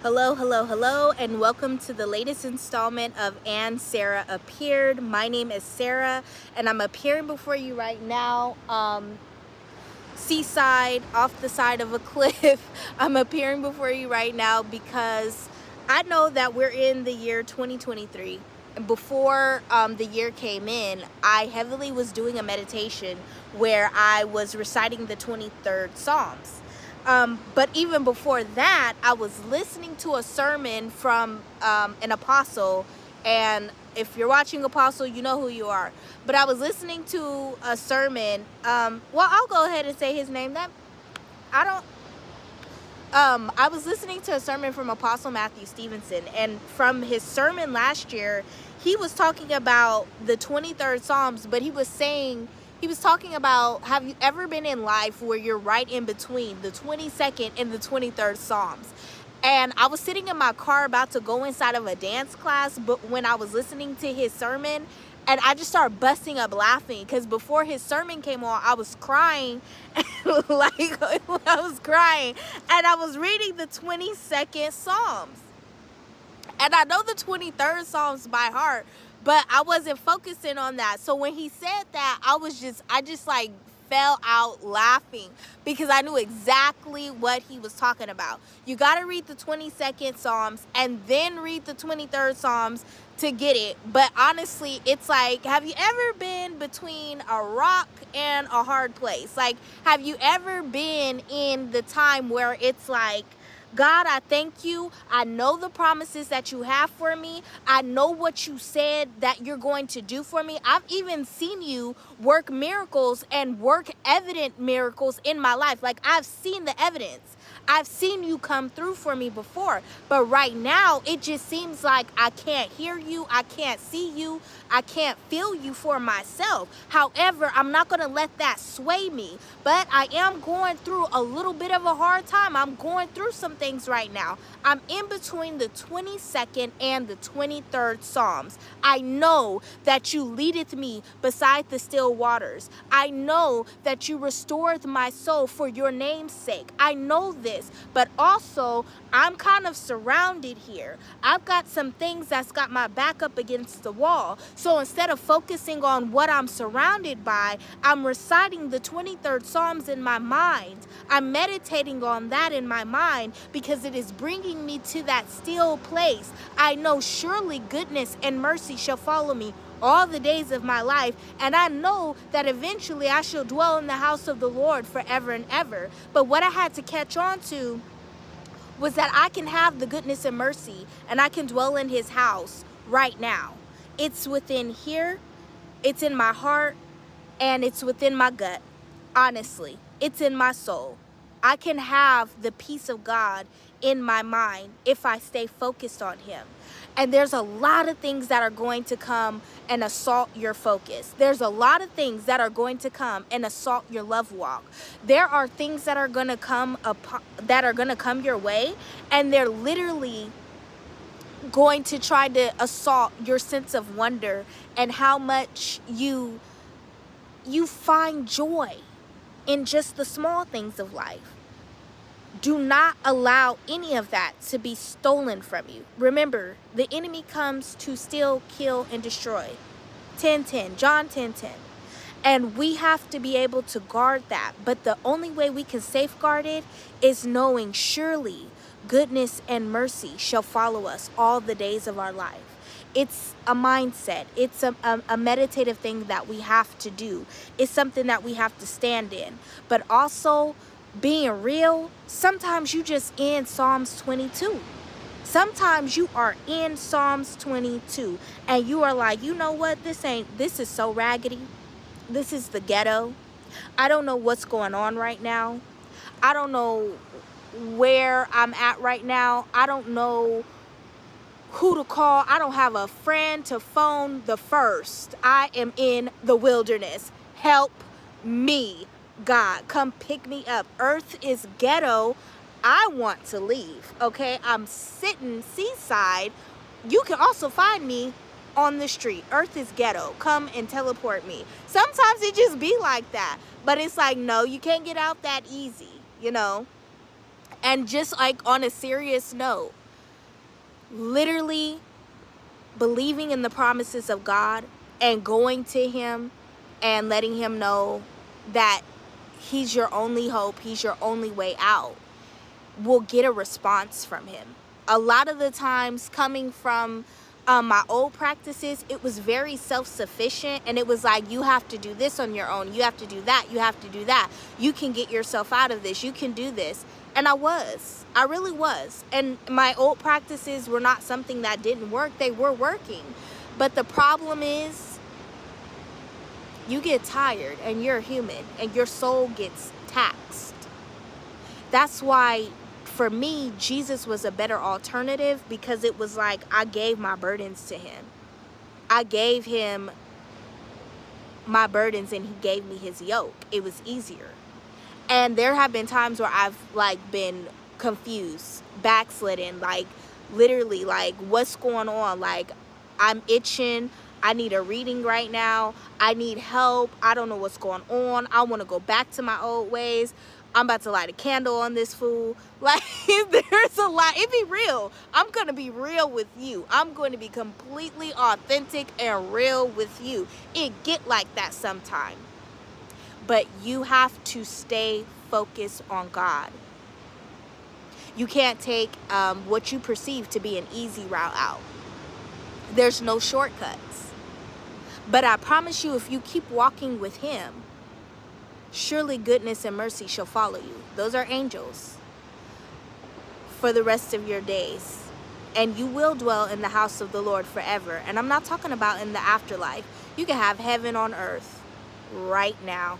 Hello, hello, hello, and welcome to the latest installment of And Sarah Appeared. My name is Sarah, and I'm appearing before you right now, seaside, off the side of a cliff. I'm appearing before you right now because I know that we're in the year 2023. And before the year came in, I heavily was doing a meditation where I was reciting the 23rd Psalms. But even before that, I was listening to a sermon from an apostle. And if you're watching Apostle, you know who you are. But I was listening to a sermon. I'll go ahead and say his name. I was listening to a sermon from Apostle Matthew Stevenson, and from his sermon last year, he was talking about the 23rd Psalms, but he was talking about, have you ever been in life where you're right in between the 22nd and the 23rd Psalms? And I was sitting in my car about to go inside of a dance class, but when I was listening to his sermon, and I just started busting up laughing because before his sermon came on, I was crying, I was crying, and I was reading the 22nd Psalms. And I know the 23rd Psalms by heart, but I wasn't focusing on that. So when he said that, I just fell out laughing because I knew exactly what he was talking about. You got to read the 22nd Psalms and then read the 23rd Psalms to get it. But honestly, it's like, have you ever been between a rock and a hard place? Like, have you ever been in the time where it's like, God, I thank you. I know the promises that you have for me. I know what you said that you're going to do for me. I've even seen you work miracles and work evident miracles in my life. Like, I've seen the evidence. I've seen you come through for me before. But right now, it just seems like I can't hear you. I can't see you. I can't feel you for myself. However, I'm not going to let that sway me. But I am going through a little bit of a hard time. I'm going through some things right now. I'm in between the 22nd and the 23rd Psalms. I know that you leadeth me beside the still waters. I know that you restoreth my soul for your name's sake. I know this, but also I'm kind of surrounded here. I've got some things that's got my back up against the wall. So instead of focusing on what I'm surrounded by, I'm reciting the 23rd Psalms in my mind. I'm meditating on that in my mind because it is bringing me to that still place. I know surely goodness and mercy shall follow me all the days of my life, and I know that eventually I shall dwell in the house of the Lord forever and ever. But what I had to catch on to was that I can have the goodness and mercy, and I can dwell in his house right now. It's within here, it's in my heart, and it's within my gut. Honestly, it's in my soul. I can have the peace of God in my mind if I stay focused on him. And there's a lot of things that are going to come and assault your focus. There's a lot of things that are going to come and assault your love walk. There are things that are going to come your way, and they're literally going to try to assault your sense of wonder and how much you find joy in just the small things of life. Do not allow any of that to be stolen from you. Remember, the enemy comes to steal, kill, and destroy. 10:10, John 10:10. And we have to be able to guard that. But the only way we can safeguard it is knowing surely goodness and mercy shall follow us all the days of our life. It's a mindset. It's a meditative thing that we have to do. It's something that we have to stand in. But also, being real, sometimes you just in Psalms 22. Sometimes you are in Psalms 22 and you are like, you know what? This is so raggedy. This is the ghetto. I don't know what's going on right now. I don't know where I'm at right now. I don't know who to call. I don't have a friend to phone the first. I am in the wilderness. Help me, God. Come pick me up. Earth is ghetto. I want to leave. Okay, I'm sitting seaside. You can also find me on the street. Earth is ghetto. Come and teleport me. Sometimes it just be like that, but it's like, no, you can't get out that easy, you know. And just like on a serious note, literally believing in the promises of God and going to him and letting him know that he's your only hope, he's your only way out, will get a response from him. A lot of the times coming from my old practices, it was very self-sufficient, and it was like, you have to do this on your own, you have to do that, you have to do that, you can get yourself out of this, you can do this. And I really was. And my old practices were not something that didn't work, they were working. But the problem is, you get tired, and you're human, and your soul gets taxed. That's why, for me, Jesus was a better alternative, because it was like, I gave my burdens to him. I gave him my burdens, and he gave me his yoke. It was easier. And there have been times where I've like been confused, backslidden, like literally, like, what's going on? Like, I'm itching, I need a reading right now, I need help, I don't know what's going on, I want to go back to my old ways, I'm about to light a candle on this fool. Like, there's a lot. It be real. I'm going to be real with you. I'm going to be completely authentic and real with you. It get like that sometime. But you have to stay focused on God. You can't take what you perceive to be an easy route out. There's no shortcuts. But I promise you, if you keep walking with him, surely goodness and mercy shall follow you. Those are angels for the rest of your days. And you will dwell in the house of the Lord forever. And I'm not talking about in the afterlife. You can have heaven on earth right now.